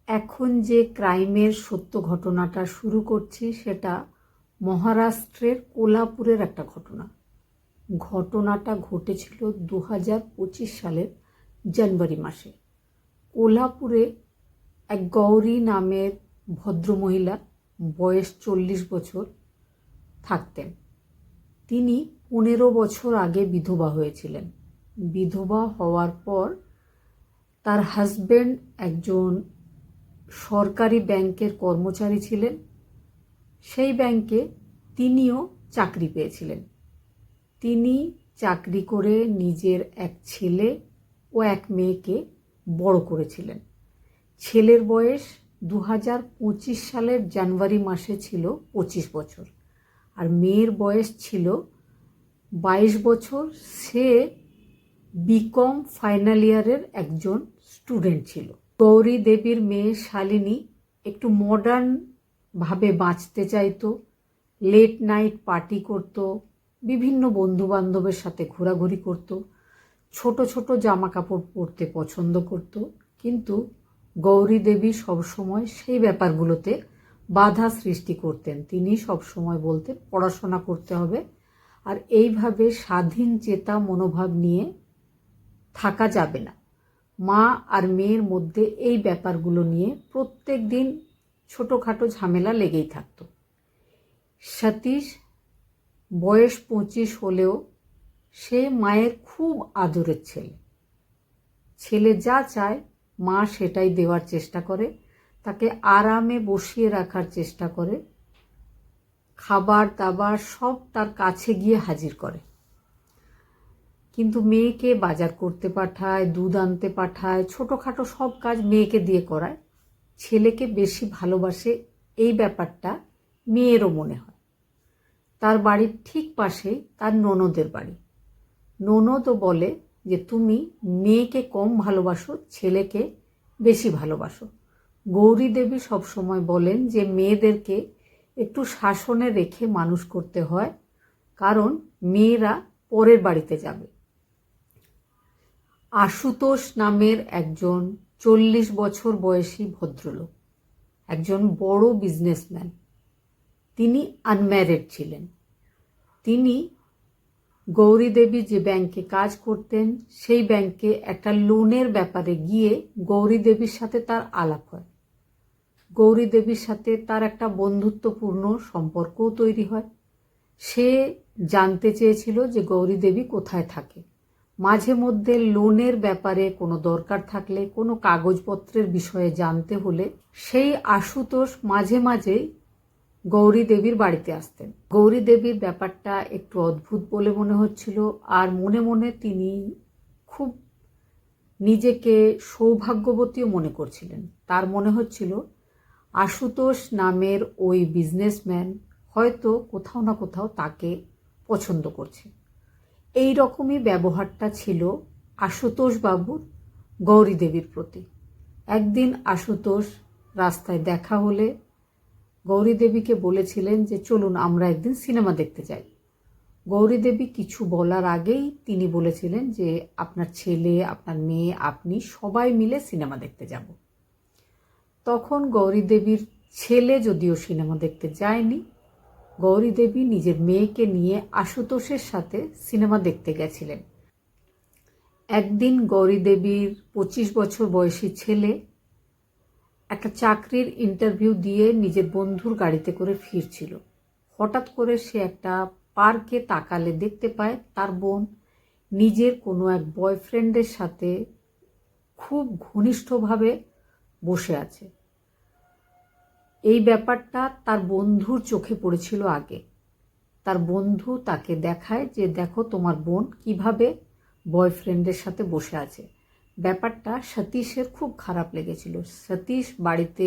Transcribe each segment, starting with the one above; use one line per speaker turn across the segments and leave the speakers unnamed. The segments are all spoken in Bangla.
এখন যে ক্রাইমের সত্য ঘটনাটা শুরু করছি সেটা মহারাষ্ট্রের কোলাপুরের একটা ঘটনা। ঘটনাটা ঘটেছিল 2025 সালের জানুয়ারি মাসে। কোলাপুরে এক গৌরী নামের ভদ্রমহিলা, বয়স 40 বছর থাকতেন। তিনি 15 বছর আগে বিধবা হয়েছিলেন। বিধবা হওয়ার পর তার হাজব্যান্ড একজন সরকারি ব্যাংকের কর্মচারী ছিলেন। সেই ব্যাংকে তিনিও চাকরি পেয়েছিলেন। তিনি চাকরি করে নিজের এক ছেলে ও এক মেয়েকে বড় করেছিলেন। ছেলের বয়স 2025 সালের জানুয়ারি মাসে ছিল 25 বছর, আর মেয়ের বয়স ছিল 22 বছর। সে বিকম ফাইনাল ইয়ারের একজন স্টুডেন্ট ছিল। গৌরী দেবীর মেয়ে শালিনী একটু মডার্ন ভাবে বাঁচতে চাইতো, লেট নাইট পার্টি করত, বিভিন্ন বন্ধু বান্ধবের সাথে ঘোরাঘুরি করত, ছোট ছোট জামা কাপড় পরতে পছন্দ করত। কিন্তু গৌরী দেবী সবসময় সেই ব্যাপারগুলোতে বাধা সৃষ্টি করতেন। তিনি সবসময় বলতেন পড়াশোনা করতে হবে, আর এইভাবে স্বাধীন চেতা মনোভাব নিয়ে থাকা যাবে না। মা আর মেয়ের মধ্যে এই ব্যাপারগুলো নিয়ে প্রত্যেক দিন ছোটোখাটো ঝামেলা লেগেই থাকতো। সতীশ বয়স 25 হলেও সে মায়ের খুব আদরের ছেলে। ছেলে যা চায় মা সেটাই দেওয়ার চেষ্টা করে, তাকে আরামে বসিয়ে রাখার চেষ্টা করে, খাবার দাবার সব তার কাছে গিয়ে হাজির করে। কিন্তু মেয়েকে বাজার করতে পাঠায়, দুধ আনতে পাঠায়, ছোটোখাটো সব কাজ মেয়েকে দিয়ে করায়। ছেলেকে বেশি ভালোবাসে এই ব্যাপারটা মেয়েরও মনে হয়। তার বাড়ির ঠিক পাশেই তার ননদের বাড়ি। ননদও বলে যে তুমি মেয়েকে কম ভালোবাসো, ছেলেকে বেশি ভালোবাসো। গৌরী দেবী সবসময় বলেন যে মেয়েদেরকে একটু শাসনে রেখে মানুষ করতে হয়, কারণ মেয়েরা পরের বাড়িতে যাবে। আশুতোষ নামের একজন 40 বছর বয়সী ভদ্রলোক, একজন বড় বিজনেসম্যান। তিনি আনম্যারিড ছিলেন। তিনি গৌরী দেবী যে ব্যাংকে কাজ করতেন সেই ব্যাংকে একটা লোনের ব্যাপারে গিয়ে গৌরী দেবীর সাথে তার আলাপ হয়। গৌরী দেবীর সাথে তার একটা বন্ধুত্বপূর্ণ সম্পর্কও তৈরি হয়। সে জানতে চেয়েছিল যে গৌরী দেবী কোথায় থাকে। মাঝে মধ্যে লোনের ব্যাপারে কোনো দরকার থাকলে, কোনো কাগজপত্রের বিষয়ে জানতে হলে সেই আশুতোষ মাঝে মাঝেই গৌরী দেবীর বাড়িতে আসতেন। গৌরী দেবীর ব্যাপারটা একটু অদ্ভুত বলে মনে হচ্ছিল, আর মনে মনে তিনি খুব নিজেকে সৌভাগ্যবতীও মনে করছিলেন। তার মনে হচ্ছিল আশুতোষ নামের ওই বিজনেসম্যান হয়তো কোথাও না কোথাও তাকে পছন্দ করছে। এই রকমই ব্যবহারটা ছিল আশুতোষ বাবুর গৌরী দেবীর প্রতি। একদিন আশুতোষ রাস্তায় দেখা হলে গৌরী দেবীকে বলেছিলেন যে চলুন আমরা একদিন সিনেমা দেখতে যাই। গৌরী দেবী কিছু বলার আগেই তিনি বলেছিলেন যে আপনার ছেলে, আপনার মেয়ে, আপনি সবাই মিলে সিনেমা দেখতে যাব। তখন গৌরী দেবীর ছেলে যদিও সিনেমা দেখতে যায়নি, গৌরী দেবী নিজের মেয়েকে নিয়ে আশুতোষের সাথে সিনেমা দেখতে গেছিলেন। একদিন গৌরী দেবীর 25 বছর বয়সী ছেলে একটা চাকরির ইন্টারভিউ দিয়ে নিজের বন্ধুর গাড়িতে করে ফিরছিল। হঠাৎ করে সে একটা পার্কে তাকালে দেখতে পায় তার বোন নিজের কোনো এক বয়ফ্রেন্ডের সাথে খুব ঘনিষ্ঠভাবে বসে আছে। এই ব্যাপারটা তার বন্ধুর চোখে পড়েছিল আগে। তার বন্ধু তাকে দেখায় যে দেখো তোমার বোন কিভাবে বয়ফ্রেন্ডের সাথে বসে আছে। ব্যাপারটা সতীশের খুব খারাপ লেগেছিল। সতীশ বাড়িতে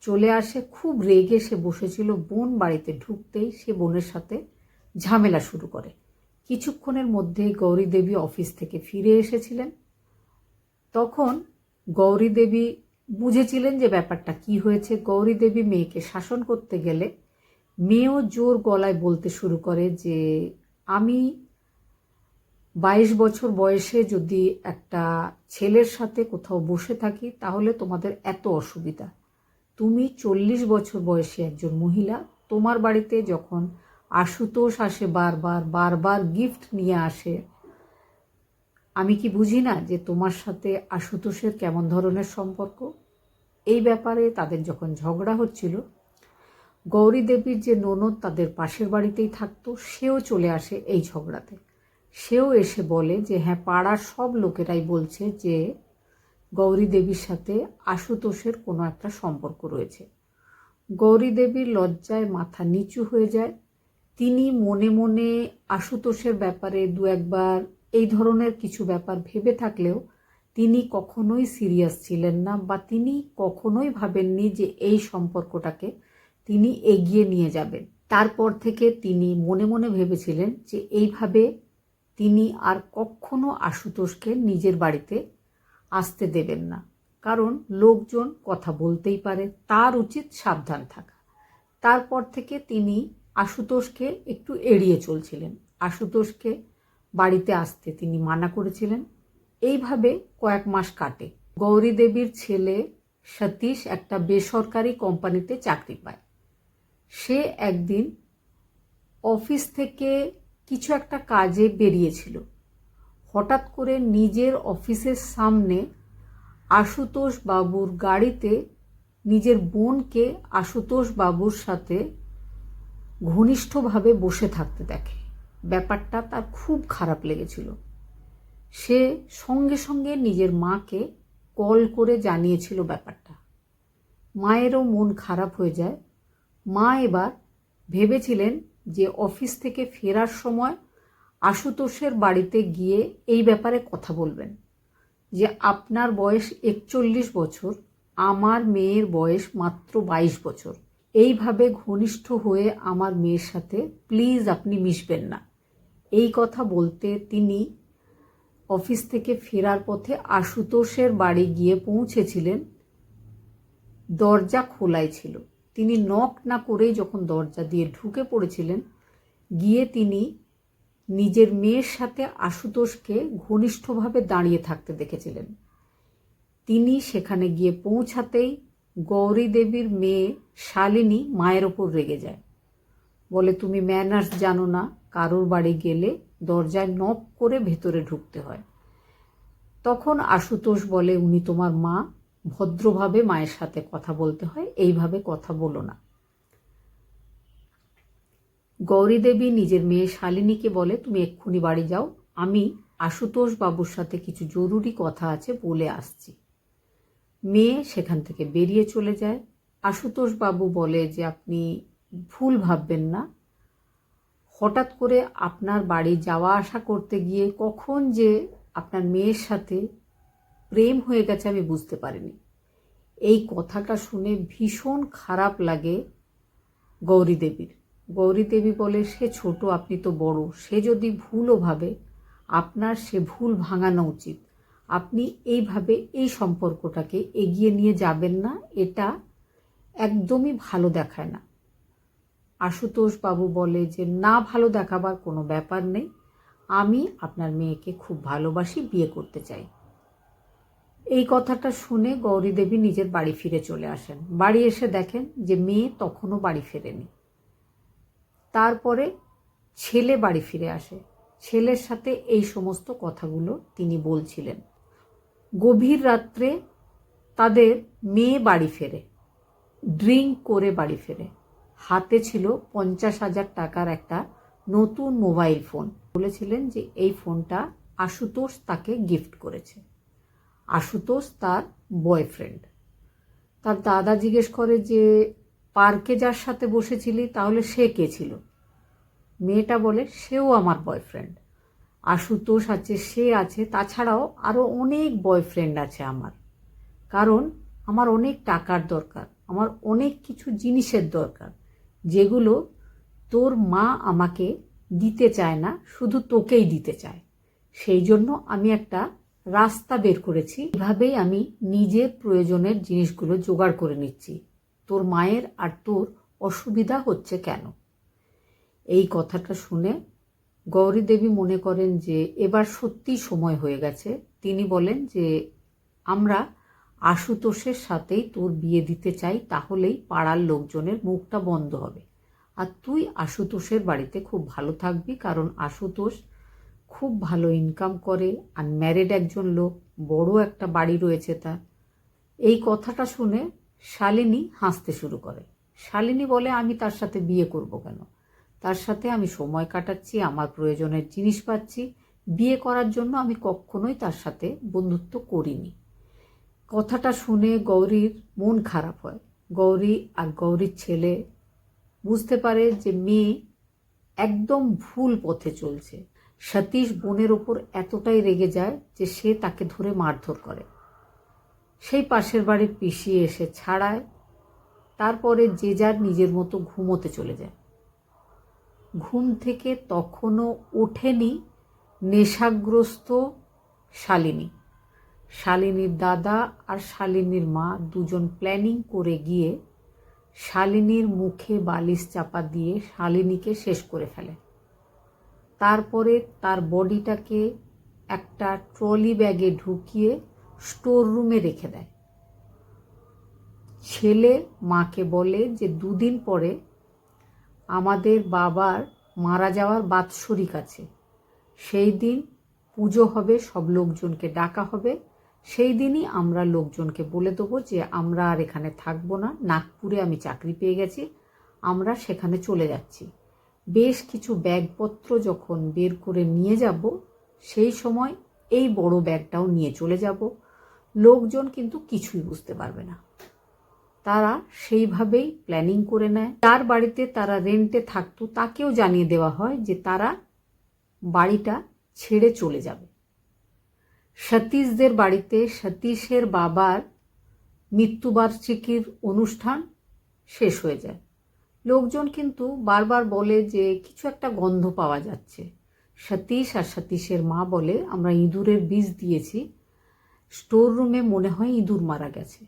চলে আসে, খুব রেগে সে বসেছিল। বোন বাড়িতে ঢুকতেই সে বোনের সাথে ঝামেলা শুরু করে। কিছুক্ষণের মধ্যেই গৌরী দেবী অফিস থেকে ফিরে এসেছিলেন। তখন গৌরী দেবী বুঝেছিলেন যে ব্যাপারটা কি হয়েছে। গৌরী দেবী মেয়েকে শাসন করতে গেলে মেয়েও জোর গলায় বলতে শুরু করে যে আমি 22 বছর বয়সে যদি একটা ছেলের সাথে কোথাও বসে থাকি তাহলে তোমাদের এত অসুবিধা। তুমি 40 বছর বয়সী একজন মহিলা, তোমার বাড়িতে যখন আশুতোষ আসে বারবার বারবার গিফট নিয়ে আসে, আমি কি বুঝি না যে তোমার সাথে আশুতোষের কেমন ধরনের সম্পর্ক? এই ব্যাপারে তাদের যখন ঝগড়া হচ্ছিল, গৌরী দেবীর যে ননদ তাদের পাশের বাড়িতেই থাকতো, সেও চলে আসে এই ঝগড়াতে। সেও এসে বলে যে হ্যাঁ, পাড়ার সব লোকেরাই বলছে যে গৌরী দেবীর সাথে আশুতোষের কোনো একটা সম্পর্ক রয়েছে। গৌরী দেবীর লজ্জায় মাথা নিচু হয়ে যায়। তিনি মনে মনে আশুতোষের ব্যাপারে দু একবার এই ধরনের কিছু ব্যাপার ভেবে থাকলেও তিনি কখনোই সিরিয়াস ছিলেন না, বা তিনি কখনোই ভাবেননি যে এই সম্পর্কটাকে তিনি এগিয়ে নিয়ে যাবেন। তারপর থেকে তিনি মনে মনে ভেবেছিলেন যে এইভাবে তিনি আর কখনো আশুতোষকে নিজের বাড়িতে আসতে দেবেন না, কারণ লোকজন কথা বলতেই পারে, তার উচিত সাবধান থাকা। তারপর থেকে তিনি আশুতোষকে একটু এড়িয়ে চলছিলেন, আশুতোষকে বাড়িতে আসতে তিনি মানা করেছিলেন। এইভাবে কয়েক মাস কাটে। গৌরী দেবীর ছেলে সতীশ একটা বেসরকারি কোম্পানিতে চাকরি পায়। সে একদিন অফিস থেকে কিছু একটা কাজে বেরিয়েছিল। হঠাৎ করে নিজের অফিসের সামনে আশুতোষ বাবুর গাড়িতে নিজের বোনকে আশুতোষ বাবুর সাথে ঘনিষ্ঠভাবে বসে থাকতে দেখে। ব্যাপারটা তার খুব খারাপ লেগেছিল। সে সঙ্গে সঙ্গে নিজের মাকে কল করে জানিয়েছিল ব্যাপারটা। মায়েরও মন খারাপ হয়ে যায়। মা এবার ভেবেছিলেন যে অফিস থেকে ফেরার সময় আশুতোষের বাড়িতে গিয়ে এই ব্যাপারে কথা বলবেন যে আপনার বয়স 41 বছর, আমার মেয়ের বয়স মাত্র 22 বছর। এইভাবে ঘনিষ্ঠ হয়ে আমার মেয়ের সাথে প্লিজ আপনি মিশবেন না। এই কথা বলতে তিনি অফিস থেকে ফেরার পথে আশুতোষের বাড়ি গিয়ে পৌঁছেছিলেন। দরজা খোলাই ছিল। তিনি নক না করেই যখন দরজা দিয়ে ঢুকে পড়েছিলেন, গিয়ে তিনি নিজের মেয়ের সাথে আশুতোষকে ঘনিষ্ঠভাবে দাঁড়িয়ে থাকতে দেখেছিলেন। তিনি সেখানে গিয়ে পৌঁছাতেই গৌরী দেবীর মেয়ে শালিনী মায়ের ওপর রেগে যায়। বলে তুমি ম্যানার্স জানো না, কারোর বাড়ি গেলে দরজায় নক করে ভেতরে ঢুকতে হয়। তখন আশুতোষ বলে উনি তোমার মা, ভদ্রভাবে মায়ের সাথে কথা বলতে হয়, এইভাবে কথা বলো না। গৌরী দেবী নিজের মেয়ে শালিনীকে বলে তুমি এক্ষুনি বাড়ি যাও, আমি আশুতোষ বাবুর সাথে কিছু জরুরি কথা আছে বলে আসছি। মেয়ে সেখান থেকে বেরিয়ে চলে যায়। আশুতোষ বাবু বলে যে আপনি ভুল ভাববেন না, হঠাৎ করে আপনার বাড়ি যাওয়া আসা করতে গিয়ে কখন যে আপনার মেয়ের সাথে প্রেম হয়ে গেছে আমি বুঝতে পারিনি। এই কথাটা শুনে ভীষণ খারাপ লাগে গৌরী দেবীর। গৌরী দেবী বলে সে ছোট, আপনি তো বড়, সে যদি ভুলও ভাবে আপনার সে ভুল ভাঙানো উচিত। আপনি এইভাবে এই সম্পর্কটাকে এগিয়ে নিয়ে যাবেন না, এটা একদমই ভালো দেখায় না। আশুতোষ বাবু বলে যে না, ভালো দেখাবার কোনো ব্যাপার নেই, আমি আপনার মেয়েকে খুব ভালোবাসি, বিয়ে করতে চাই। এই কথাটা শুনে গৌরী দেবী নিজের বাড়ি ফিরে চলে আসেন। বাড়ি এসে দেখেন যে মেয়ে তখনও বাড়ি ফেরেনি। তারপরে ছেলে বাড়ি ফিরে আসে। ছেলের সাথে এই সমস্ত কথাগুলো তিনি বলছিলেন। গভীর রাত্রে তাদের মেয়ে বাড়ি ফেরে, ড্রিঙ্ক করে বাড়ি ফেরে। হাতে ছিল 50,000 টাকার একটা নতুন মোবাইল ফোন। বলেছিলেন যে এই ফোনটা আশুতোষ তাকে গিফট করেছে। আশুতোষ তার বয়ফ্রেন্ড। তার দাদা জিজ্ঞেস করে যে পার্কে যার সাথে বসেছিলি তাহলে সে কে ছিল? মেয়েটা বলে সেও আমার বয়ফ্রেন্ড। আশুতোষ আছে, সে আছে, তাছাড়াও আরও অনেক বয়ফ্রেন্ড আছে আমার, কারণ আমার অনেক টাকার দরকার, আমার অনেক কিছু জিনিসের দরকার যেগুলো তোর মা আমাকে দিতে চায় না, শুধু তোকেই দিতে চায়। সেই জন্য আমি একটা রাস্তা বের করেছি, এভাবেই আমি নিজের প্রয়োজনের জিনিসগুলো জোগাড় করে নিচ্ছি। তোর মায়ের আর তোর অসুবিধা হচ্ছে কেন? এই কথাটা শুনে গৌরী দেবী মনে করেন যে এবার সত্যিই সময় হয়ে গেছে। তিনি বলেন যে আমরা আশুতোষের সাথেই তোর বিয়ে দিতে চাই, তাহলেই পাড়ার লোকজনের মুখটা বন্ধ হবে, আর তুই আশুতোষের বাড়িতে খুব ভালো থাকবি, কারণ আশুতোষ খুব ভালো ইনকাম করে, আনম্যারিড একজন লোক, বড় একটা বাড়ি রয়েছে তার। এই কথাটা শুনে শালিনী হাসতে শুরু করে। শালিনী বলে, আমি তার সাথে বিয়ে করব কেন? তার সাথে আমি সময় কাটাচ্ছি, আমার প্রয়োজনের জিনিস পাচ্ছি, বিয়ে করার জন্য আমি কখনোই তার সাথে বন্ধুত্ব করিনি। কথাটা শুনে গৌরীর মন খারাপ হয়। গৌরী আর গৌরীর ছেলে বুঝতে পারে যে মেয়ে একদম ভুল পথে চলছে। সতীশ বোনের ওপর এতটাই রেগে যায় যে সে তাকে ধরে মারধর করে। সেই পাশের বাড়ির পিসি এসে ছাড়ায়। তারপরে যে যার নিজের মতো ঘুমোতে চলে যায়। ঘুম থেকে তখনও ওঠেনি নেশাগ্রস্ত শালিনী। শালিনীর দাদা আর শালিনীর মা দুজন প্ল্যানিং করে গিয়ে শালিনীর মুখে বালিশ চাপা দিয়ে শালিনীকে শেষ করে ফেলে। তারপরে তার বডিটাকে একটা ট্রলি ব্যাগে ঢুকিয়ে স্টোর রুমে রেখে দেয়। ছেলে মাকে বলে যে 2 দিন পরে আমাদের বাবার মারা যাওয়ার বাৎসরিক আছে, সেই দিন পুজো হবে, সব লোকজনকে ডাকা হবে, সেই দিনই আমরা লোকজনকে বলে দেবো যে আমরা আর এখানে থাকবো না, নাগপুরে আমি চাকরি পেয়ে গেছি, আমরা সেখানে চলে যাচ্ছি। বেশ কিছু ব্যাগপত্র যখন বের করে নিয়ে যাব, সেই সময় এই বড় ব্যাগটাও নিয়ে চলে যাব। লোকজন কিন্তু কিছুই বুঝতে পারবে না। তারা সেইভাবেই প্ল্যানিং করে নেয়। যার বাড়িতে তারা রেন্টে থাকতো তাকেও জানিয়ে দেওয়া হয় যে তারা বাড়িটা ছেড়ে চলে যাবে। সতীশদের বাড়িতে সতীশের বাবার মৃত্যুবার্ষিকীর অনুষ্ঠান শেষ হয়ে যায়। লোকজন কিন্তু বারবার বলে যে কিছু একটা গন্ধ পাওয়া যাচ্ছে। সতীশ আর সতীশের মা বলে, আমরা ইঁদুরের বিষ দিয়েছি, স্টোর রুমে মনে হয় ইঁদুর মারা গেছে।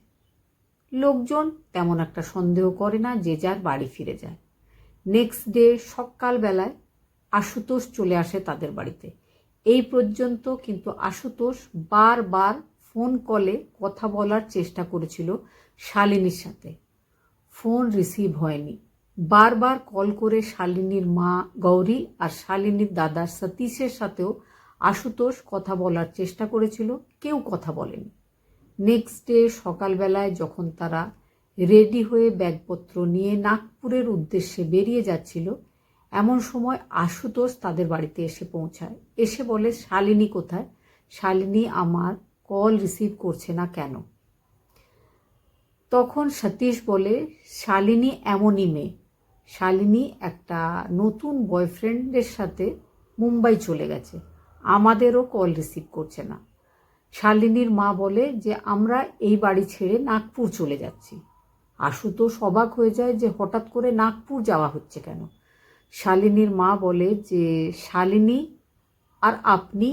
লোকজন তেমন একটা সন্দেহ করে না, যে যার বাড়ি ফিরে যায়। নেক্সট ডে সকালবেলায় আশুতোষ চলে আসে তাদের বাড়িতে। এই পর্যন্ত কিন্তু আশুতোষ বারবার ফোন কলে কথা বলার চেষ্টা করেছিল শালিনীর সাথে, ফোন রিসিভ হয়নি। বারবার কল করে শালিনীর মা গৌরী আর শালিনীর দাদা সতীশের সাথেও আশুতোষ কথা বলার চেষ্টা করেছিল, কেউ কথা বলেনি। নেক্সট ডে সকালবেলায় যখন তারা রেডি হয়ে ব্যাগপত্র নিয়ে নাগপুরের উদ্দেশ্যে বেরিয়ে যাচ্ছিল, এমন সময় আশুতোষ তাদের বাড়িতে এসে পৌঁছায়। এসে বলে, শালিনী কোথায়? শালিনী আমার কল রিসিভ করছে না কেন? তখন সতীশ বলে, শালিনী এমনই মেয়ে, শালিনী একটা নতুন বয়ফ্রেন্ডের সাথে মুম্বাই চলে গেছে, আমাদেরও কল রিসিভ করছে না। শালিনীর মা বলে যে আমরা এই বাড়ি ছেড়ে নাগপুর চলে যাচ্ছি। আশুতোষ অবাক হয়ে যায় যে হঠাৎ করে নাগপুর যাওয়া হচ্ছে কেন। শালিনীর মা বলে যে শালিনী আর আপনি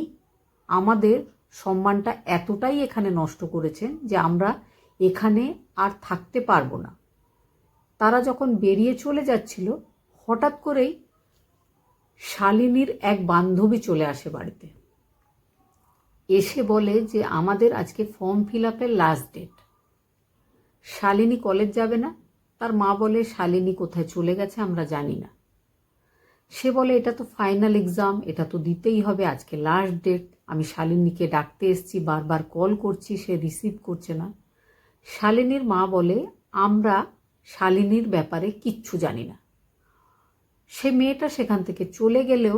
আমাদের সম্মানটা এতটাই এখানে নষ্ট করেছেন যে আমরা এখানে আর থাকতে পারবো না। তারা যখন বেরিয়ে চলে যাচ্ছিল, হঠাৎ করেই শালিনীর এক বান্ধবী চলে আসে বাড়িতে। এসে বলে যে আমাদের আজকে ফর্ম ফিল আপের লাস্ট ডেট, শালিনী কলেজ যাবে না। তার মা বলে, শালিনী কোথায় চলে গেছে আমরা জানি না। সে বলে, এটা তো ফাইনাল এক্সাম, এটা তো দিতেই হবে, আজকে লাস্ট ডেট, আমি শালিনীকে ডাকতে এসেছি, বারবার কল করছি, সে রিসিভ করছে না। শালিনীর মা বলে, আমরা শালিনীর ব্যাপারে কিচ্ছু জানি না। সে মেয়েটা সেখান থেকে চলে গেলেও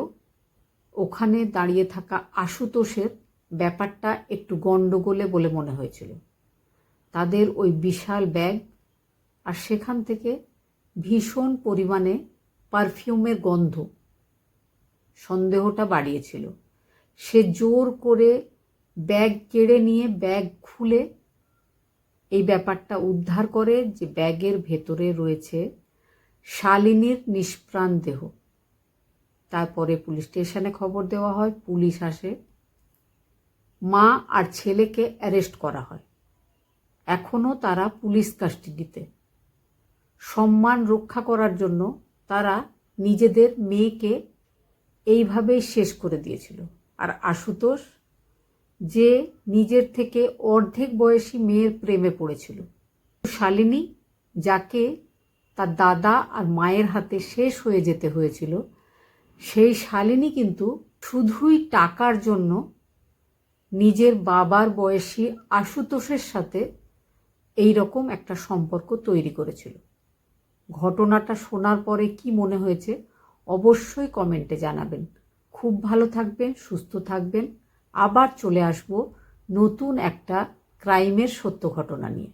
ওখানে দাঁড়িয়ে থাকা আশুতোষের ব্যাপারটা একটু গণ্ডগোলে বলে মনে হয়েছিল। তাদের ওই বিশাল ব্যাগ আর সেখান থেকে ভীষণ পরিমাণে পারফিউমের গন্ধ সন্দেহটা বাড়িয়েছিল। সে জোর করে ব্যাগ কেড়ে নিয়ে ব্যাগ খুলে এই ব্যাপারটা উদ্ধার করে যে ব্যাগের ভেতরে রয়েছে শালিনীর নিষ্প্রাণ দেহ। তারপরে পুলিশ স্টেশনে খবর দেওয়া হয়, পুলিশ আসে, মা আর ছেলেকে অ্যারেস্ট করা হয়। এখনও তারা পুলিশ কাস্টাডিতে। সম্মান রক্ষা করার জন্য তারা নিজেদের মেয়েকে এইভাবেই শেষ করে দিয়েছিল। আর আশুতোষ যে নিজের থেকে অর্ধেক বয়সী মেয়ের প্রেমে পড়েছিল, শালিনী যাকে তার দাদা আর মায়ের হাতে শেষ হয়ে যেতে হয়েছিল, সেই শালিনী কিন্তু শুধুই টাকার জন্য নিজের বাবার বয়সী আশুতোষের সাথে এই রকম একটা সম্পর্ক তৈরি করেছিল। ঘটনাটা শোনার পরে কি মনে হয়েছে অবশ্যই কমেন্টে জানাবেন। খুব ভালো থাকবেন, সুস্থ থাকবেন। আবার চলে আসব নতুন একটা ক্রাইমের সত্য ঘটনা নিয়ে।